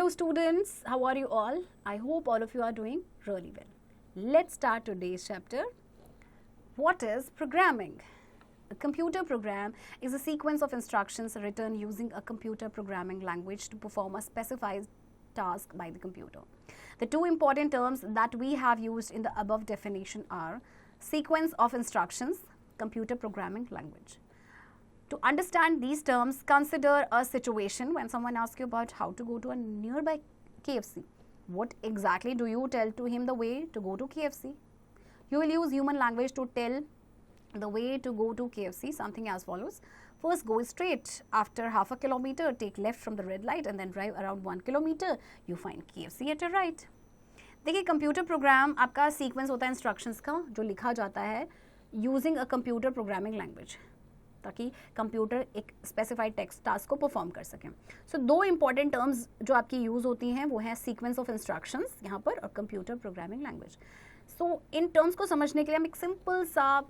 students, how are you all? I hope all of you are doing really well. Let's start today's chapter. What is programming? A computer program is a sequence of instructions written using a computer programming language to perform a specified task by the computer. The two important terms that we have used in the above definition are sequence of instructions, computer programming language. To understand these terms, consider a situation when someone asks you about how to go to a nearby KFC. What exactly do you tell to him the way to go to KFC? You will use human language to tell the way to go to KFC, something as follows. First, go straight. After half a kilometer, take left from the red light and then drive around 1 kilometer. You find KFC at your right. देखिए computer program आपका sequence होता है instructions का जो लिखा जाता है using a computer programming language ताकि कंप्यूटर एक स्पेसिफाइड टेक्स्ट टास्क को परफॉर्म कर सकें. सो दो इंपॉर्टेंट टर्म्स जो आपकी यूज़ होती हैं वो है सीक्वेंस ऑफ इंस्ट्रक्शंस यहाँ पर और computer programming language. So in terms को समझने के लिए हम एक सिंपल सा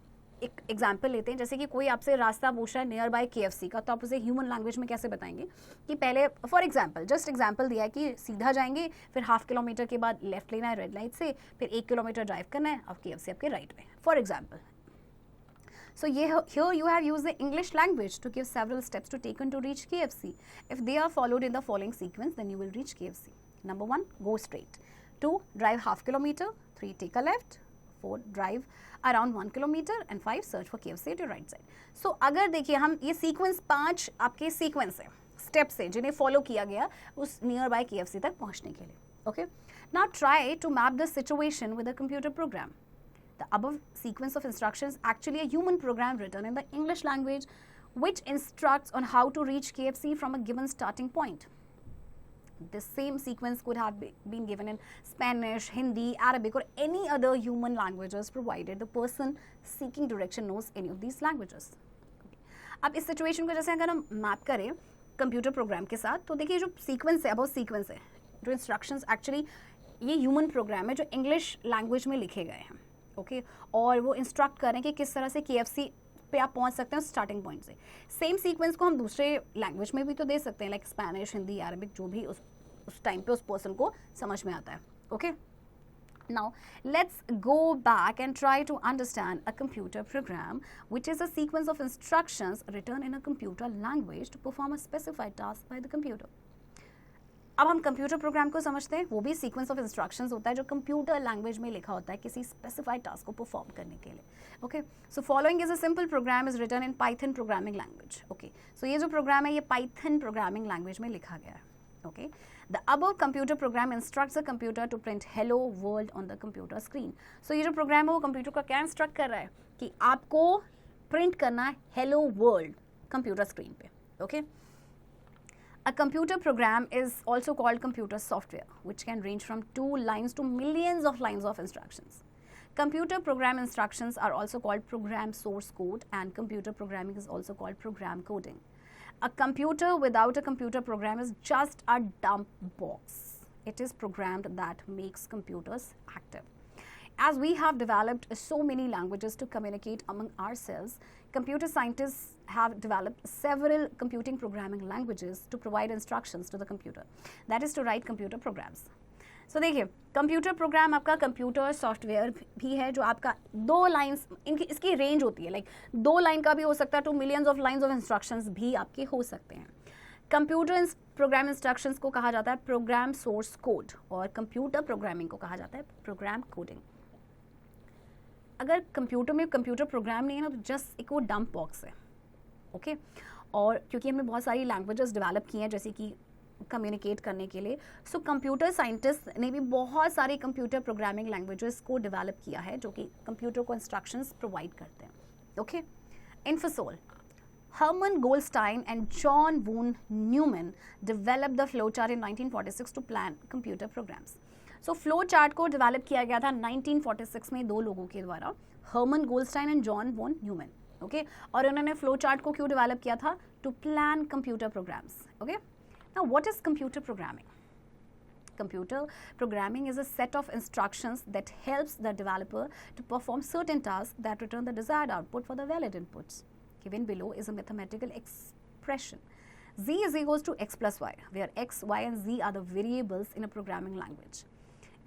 एक एग्जाम्पल लेते हैं. जैसे कि कोई आपसे रास्ता पूछ रहा है नियर बाय KFC का, तो आप उसे ह्यूमन लैंग्वेज में कैसे बताएंगे कि पहले फॉर एग्जाम्पल जस्ट एग्जाम्पल दिया है कि सीधा जाएंगे, फिर हाफ किलोमीटर के बाद लेफ्ट लेना है रेड लाइट से, फिर 1 किलोमीटर ड्राइव करना है और KFC आपके राइट में, for example. So here you have used the English language to give several steps to taken to reach KFC. If they are followed in the following sequence, then you will reach KFC. Number 1, go straight. 2, drive half kilometer. 3, take a left. 4, drive around 1 kilometer. And 5, search for KFC at your right side. So अगर देखिए हम ये sequence 5 आपके sequence है, steps है जिन्हें follow किया गया उस nearby KFC तक पहुँचने के लिए. Okay? Now try to map the situation with a computer program. The above sequence of instructions actually a human program written in the English language which instructs on how to reach KFC from a given starting point. The same sequence could have been given in Spanish, Hindi, Arabic or any other human languages provided the person seeking direction knows any of these languages. अब इस situation को जैसे अगर हम map करें computer program के साथ तो देखिए जो सीक्वेंस है, अबाउट सीक्वेंस है, जो इंस्ट्रक्शंस एक्चुअली ये ह्यूमन प्रोग्राम है जो इंग्लिश लैंग्वेज में लिखे गए हैं. ओके और वो इंस्ट्रक्ट करें कि किस तरह से KFC पे आप पहुंच सकते हैं स्टार्टिंग पॉइंट से. सेम सीक्वेंस को हम दूसरे लैंग्वेज में भी तो दे सकते हैं, लाइक स्पेनिश, हिंदी, अरबिक, जो भी उस टाइम पे उस पर्सन को समझ में आता है. Okay now let's go back and try to understand a computer program which is a sequence of instructions written in a computer language to perform a specified task by the computer. अब हम computer program को समझते हैं. वो भी sequence of instructions होता है जो कंप्यूटर लैंग्वेज में लिखा होता है किसी स्पेसिफाइड टास्क को परफॉर्म करने के लिए. Okay so following is a simple program is written in Python programming language. Okay so ये जो प्रोग्राम है ये पाइथन प्रोग्रामिंग लैंग्वेज में लिखा गया है. Okay the above computer program instructs a computer to print hello world on the computer screen. So ये जो प्रोग्राम है वो कंप्यूटर का क्या इंस्ट्रक्ट कर रहा है कि आपको प्रिंट करना है हेलो वर्ल्ड कंप्यूटर स्क्रीन पे. Okay A computer program is also called computer software, which can range from 2 lines to millions of lines of instructions. Computer program instructions are also called program source code, and computer programming is also called program coding. A computer without a computer program is just a dumb box. It is programmed that makes computers active. As we have developed so many languages to communicate among ourselves, computer scientists have developed several computing programming languages to provide instructions to the computer. That is to write computer programs. So देखिए computer program आपका computer software भी है जो आपका 2 lines इसकी range होती है, like 2 line का भी हो सकता है two millions of lines of instructions भी आपके हो सकते हैं. कंप्यूटर प्रोग्राम इंस्ट्रक्शंस को कहा जाता है प्रोग्राम सोर्स कोड और कंप्यूटर प्रोग्रामिंग को कहा जाता है प्रोग्राम कोडिंग. अगर कंप्यूटर में कंप्यूटर प्रोग्राम नहीं है ना तो जस्ट एक वो डंप बॉक्स है. ओके और क्योंकि हमने बहुत सारी लैंग्वेजेस डेवलप की हैं जैसे कि कम्युनिकेट करने के लिए, सो कंप्यूटर साइंटिस्ट ने भी बहुत सारी कंप्यूटर प्रोग्रामिंग लैंग्वेजेस को डेवलप किया है जो कि कंप्यूटर को इंस्ट्रक्शंस प्रोवाइड करते हैं. ओके इन्फोसोल, Hermann Goldstein and John von Neumann developed the flowchart in 1946 to plan computer programs. So flowchart को develop किया गया था 1946 में 2 लोगों के द्वारा, Hermann Goldstein and John von Neumann. Okay? और उन्होंने flowchart को क्यों develop किया था? To plan computer programs. Okay? Now what is computer programming? Computer programming is a set of instructions that helps the developer to perform certain tasks that return the desired output for the valid inputs. Given below is a mathematical expression. Z is equals to x plus y, where x, y and z are the variables in a programming language.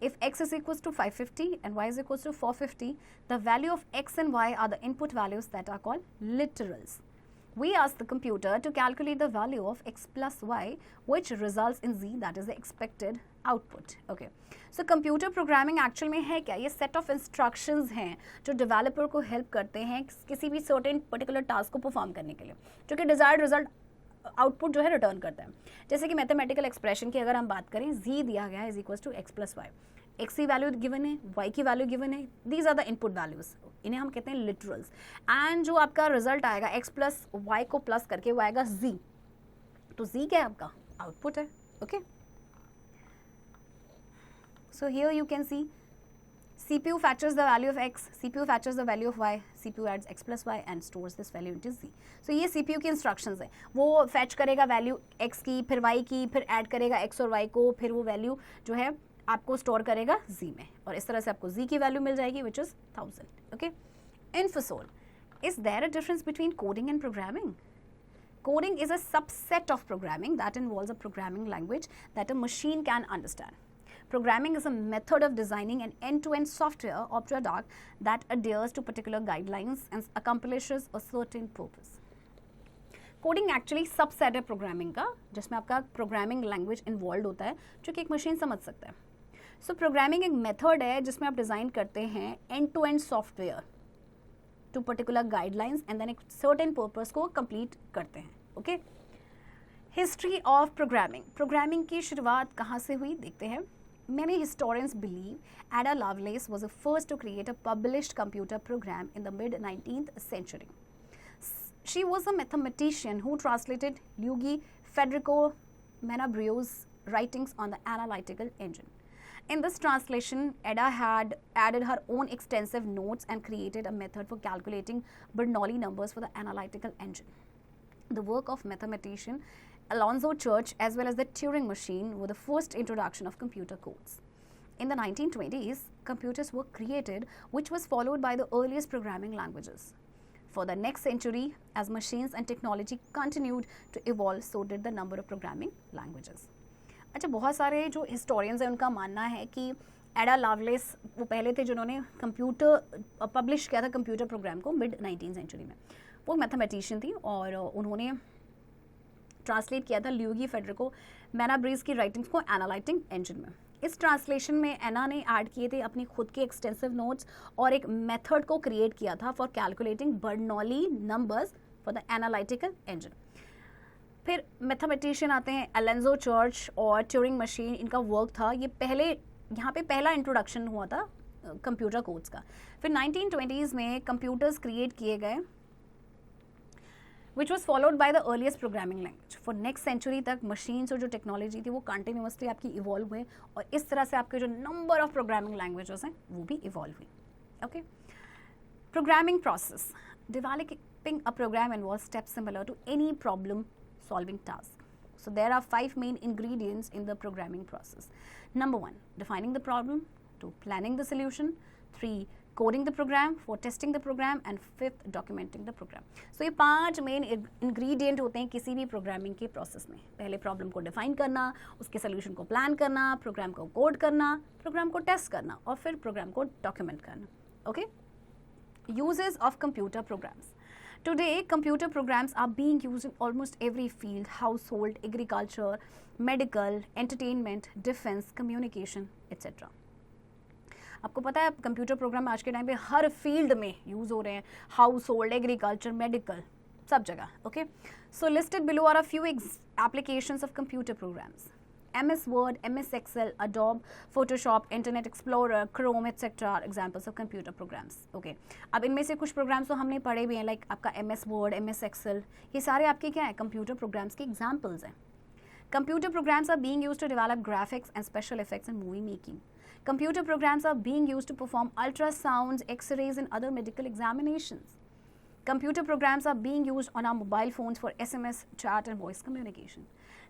If x is equals to 550 and y is equals to 450, the value of x and y are the input values that are called literals. We ask the computer to calculate the value of x plus y, which results in z, that is the expected output. Okay. So computer programming actual में है क्या? ये set of instructions हैं जो developer को help करते हैं किसी भी certain particular task को perform करने के लिए, जो कि desired result आउटपुट जो है रिटर्न करता है. जैसे कि मैथमेटिकल एक्सप्रेशन की अगर हम बात करें, z दिया गया है is equals to x plus y, x की वैल्यू गिवन है, वाई की वैल्यू गिवन है, these are the input values, इन्हें हम कहते हैं लिटरल्स. एंड जो आपका रिजल्ट आएगा एक्स प्लस वाई को प्लस करके वो आएगा z, तो z क्या है आपका? आउटपुट है. Okay, so here you can see CPU fetches the value of x, CPU fetches the value of y, CPU adds x plus y and stores this value into z. So ये CPU की instructions है, वो fetch करेगा value x की, फिर y की, फिर add करेगा x और y को, फिर वो value जो है आपको store करेगा z में, और इस तरह से आपको z की value मिल जाएगी which is 1000. Okay. Infosol, is there a difference between coding and programming? Coding is a subset of programming that involves a programming language that a machine can understand. Programming is a method of designing an end-to-end software or product that adheres to particular guidelines and accomplishes a certain purpose. Coding actually subset है programming का, जिसमें आपका programming language involved होता है, जो कि एक machine समझ सकता है. So programming एक method है जिसमें आप design करते हैं end-to-end software to particular guidelines and then एक certain purpose को complete करते हैं. Okay? History of programming. Programming की शुरुआत कहाँ से हुई देखते हैं. Many historians believe Ada Lovelace was the first to create a published computer program in the mid-19th century. She was a mathematician who translated Luigi Federico Menabreo's writings on the analytical engine. In this translation, Ada had added her own extensive notes and created a method for calculating Bernoulli numbers for the analytical engine. The work of mathematician Alonzo Church as well as the Turing machine were the first introduction of computer codes. In the 1920s, computers were created, which was followed by the earliest programming languages. For the next century, as machines and technology continued to evolve, so did the number of programming languages. अच्छा, बहुत सारे जो historians हैं उनका मानना है कि एडा लावलेस वो पहले थे जिन्होंने कंप्यूटर पब्लिश किया था कंप्यूटर प्रोग्राम को mid-19th सेंचुरी में. वो मैथमेटिशियन थी और उन्होंने ट्रांसलेट किया था ल्यूगी फेडरिको मेनाब्रीज की राइटिंग्स को एनालाइटिक इंजन में. इस ट्रांसलेशन में एना ने ऐड किए थे अपनी खुद के एक्सटेंसिव नोट्स और एक मेथड को क्रिएट किया था for calculating Bernoulli numbers for the analytical engine. फिर मैथमेटिशियन आते हैं अलेंजो चर्च और ट्यूरिंग मशीन, इनका वर्क था. ये पहले यहाँ पे पहला इंट्रोडक्शन हुआ था कंप्यूटर कोड्स का. फिर 1920s में कंप्यूटर्स क्रिएट किए गए which was followed by the earliest programming language. For next century तक machines और जो technology थी वो continuously आपकी evolve हुए और इस तरह से आपके जो number of programming languages हैं वो भी evolve हुई. Okay? Programming process. Developing a program involves steps similar to any problem solving task. So there are 5 main ingredients in the programming process. Number 1, defining the problem. 2, planning the solution. 3, coding the program, 4, testing the program and 5th, documenting the program. So ये 5 main ingredient होते हैं किसी भी programming के process में. पहले problem को define करना, उसके solution को plan करना, program को code करना, program को test करना और फिर program को document करना. Okay? Uses of computer programs. Today, computer programs are being used in almost every field: household, agriculture, medical, entertainment, defense, communication, etc. आपको पता है कंप्यूटर प्रोग्राम आज के टाइम पे हर फील्ड में यूज़ हो रहे हैं, हाउस होल्ड, एग्रीकल्चर, मेडिकल, सब जगह. Okay, so listed below are a few applications of computer programs. MS Word, MS Excel, Adobe, Photoshop, Internet Explorer, Chrome, etc. are examples of computer programs. Okay. अब इनमें से कुछ programmes तो हमने पढ़े भी हैं, लाइक आपका MS Word, MS Excel, ये सारे आपके क्या है कंप्यूटर प्रोग्राम्स के एग्जाम्पल्स हैं. Computer programs are being used to develop graphics and special effects in movie making. Computer programs are being used to perform ultrasounds, X-rays and other medical examinations. Computer programs are being used on our mobile phones for SMS, chat and voice communication.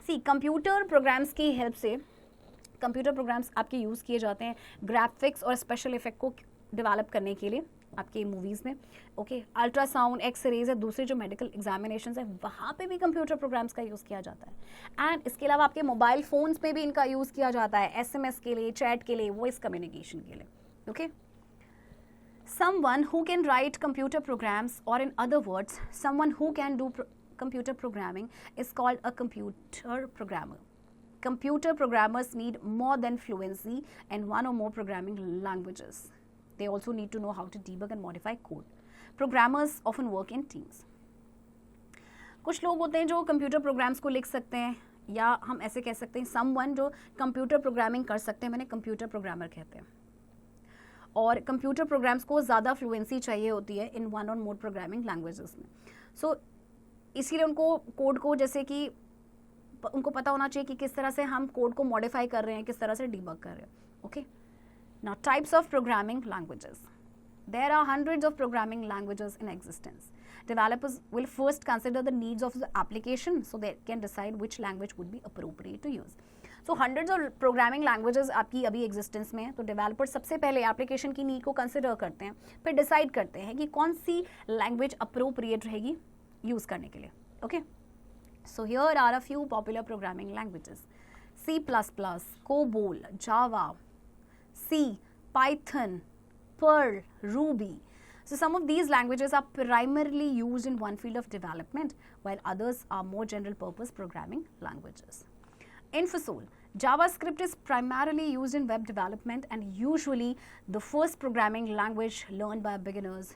See, computer programs की help से computer programs आपके use किए जाते हैं graphics और special effect को develop करने के लिए. आपके मूवीज़ में, ओके, अल्ट्रासाउंड, एक्सरेज या दूसरे जो मेडिकल एग्जामिनेशन है वहाँ पे भी कंप्यूटर प्रोग्राम्स का यूज़ किया जाता है। एंड इसके अलावा आपके मोबाइल फ़ोन्स में भी इनका यूज़ किया जाता है, SMS के लिए, चैट के लिए, वॉइस कम्युनिकेशन के लिए, okay. Someone who can write computer programs, or in other words, someone who can do computer programming is called a computer programmer. Computer programmers need more than fluency in one or more programming languages. They also need to know how to debug and modify code. Programmers often work in teams. कुछ लोग होते हैं जो computer programs को लिख सकते हैं, या हम ऐसे कह सकते हैं समवन जो कंप्यूटर प्रोग्रामिंग कर सकते हैं, मैंने कंप्यूटर प्रोग्रामर कहते हैं। और कंप्यूटर प्रोग्राम्स को ज़्यादा फ्लुएंसी चाहिए होती है इन वन और मोर प्रोग्रामिंग लैंग्वेजेस में। सो इसीलिए उनको कोड को, जैसे कि उनको पता होना चाहिए कि किस तरह से हम कोड को मॉडिफाई कर रहे हैं, किस तरह से डिबग कर रहे हैं, okay. Now types of programming languages. There are hundreds of programming languages in existence. Developers will first consider the needs of the application so they can decide which language would be appropriate to use. So hundreds of programming languages आपकी अभी existence में है, तो developers सबसे पहले application की need को consider करते हैं, फिर decide करते हैं कि कौन सी language appropriate रहेगी use करने के लिए, okay? So here are a few popular programming languages: C++, COBOL, Java, C, Python, Perl, Ruby. So some of these languages are primarily used in one field of development, while others are more general purpose programming languages. Infosol, JavaScript is primarily used in web development and usually the first programming language learned by beginners,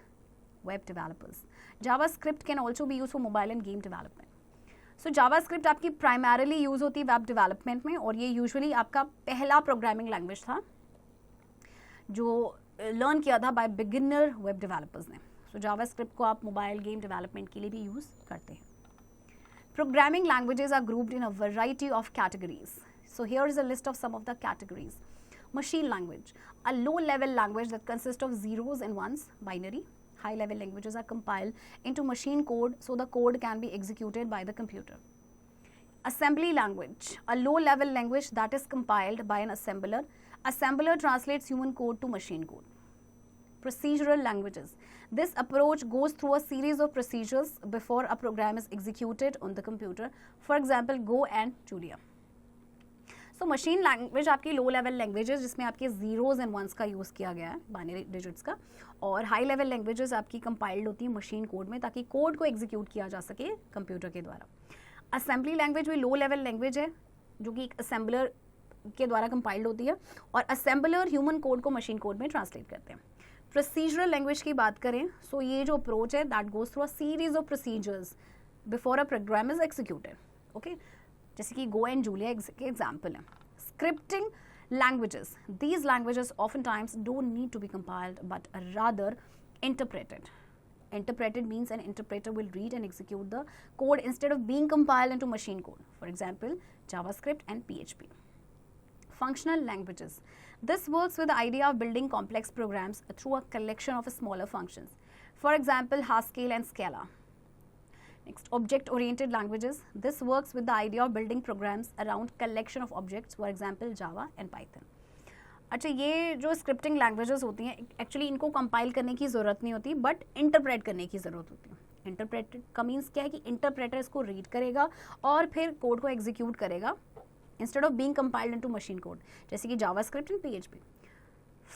web developers. JavaScript can also be used for mobile and game development. So JavaScript आपकी primarily use होती है web development में, और ये usually आपका पहला programming language था जो लर्न किया था बाय बिगिनर वेब डेवलपर्स ने. सो जावास्क्रिप्ट को आप मोबाइल गेम डेवलपमेंट के लिए भी यूज़ करते हैं. Programming languages are grouped in a variety of categories. So here is a list of some of the categories. Machine language, a low level language that consist of zeros and ones, binary. High level languages are compiled into machine code so the code can be executed by the computer. Assembly language, a low level language that is compiled by an assembler. Assembler translates human code to machine code. Procedural languages. This approach goes through a series of procedures before a program is executed on the computer. For example, Go and Julia. So machine language आपकी low level languages जिसमें आपके zeros and ones का use किया गया है, binary digits का, और high level languages आपकी compiled होती है machine code में ताकि code को execute किया जा सके कंप्यूटर के द्वारा. Assembly language भी low level language है जो कि एक assembler के द्वारा कंपाइल्ड होती है, और असेंबलर ह्यूमन कोड को मशीन कोड में ट्रांसलेट करते हैं. प्रोसीजरल लैंग्वेज की बात करें, सो ये जो अप्रोच है that goes through a series of procedures before a program is executed, okay. जैसे कि गो एंड जूलिया के एग्जाम्पल है. Scripting languages, these languages often times don't need to be compiled but rather interpreted. Interpreted means an interpreter will read and execute the code instead of being compiled into machine code. For example, JavaScript and PHP. Functional languages. This works with the idea of building complex programs through a collection of smaller functions. For example, Haskell and Scala. Next, object-oriented languages. This works with the idea of building programs around collection of objects. For example, Java and Python. अच्छा, ये जो scripting languages होती हैं actually इनको compile करने की ज़रूरत नहीं होती बट इंटरप्रेट करने की ज़रूरत होती है. इंटरप्रेटेड का मीन्स क्या है कि इंटरप्रेटर इसको रीड करेगा और फिर कोड को एग्जीक्यूट करेगा instead of being compiled into machine code, जैसे कि JavaScript and PHP.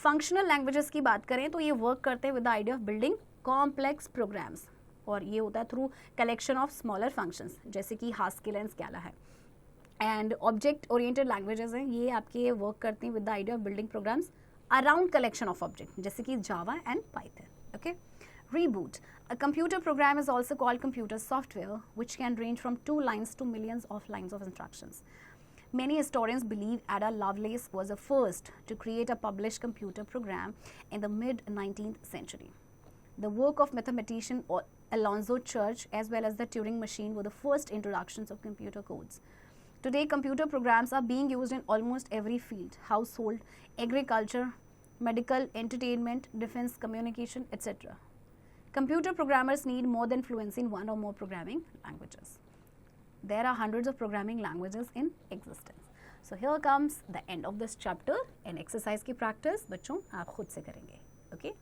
Functional languages की बात करें तो ये वर्क करते हैं with the idea of building complex programs, और ये होता है through collection of smaller functions, जैसे कि हास्केल एंड स्केला है. एंड ऑब्जेक्ट ओरिएंटेड लैंग्वेजेस हैं, ये आपके वर्क करते हैं with the idea of building programs around collection of object, जैसे कि Java and Python, okay. Reboot. A computer program is also called computer software, which can range from 2 lines to millions of lines of instructions. Many historians believe Ada Lovelace was the first to create a published computer program in the mid-19th century. The work of mathematician Alonzo Church as well as the Turing machine were the first introductions of computer codes. Today, computer programs are being used in almost every field: household, agriculture, medical, entertainment, defense, communication, etc. Computer programmers need more than fluency in one or more programming languages. There are hundreds of programming languages in existence. So here comes the end of this chapter. And exercise की practice बच्चों आप खुद से करेंगे, okay?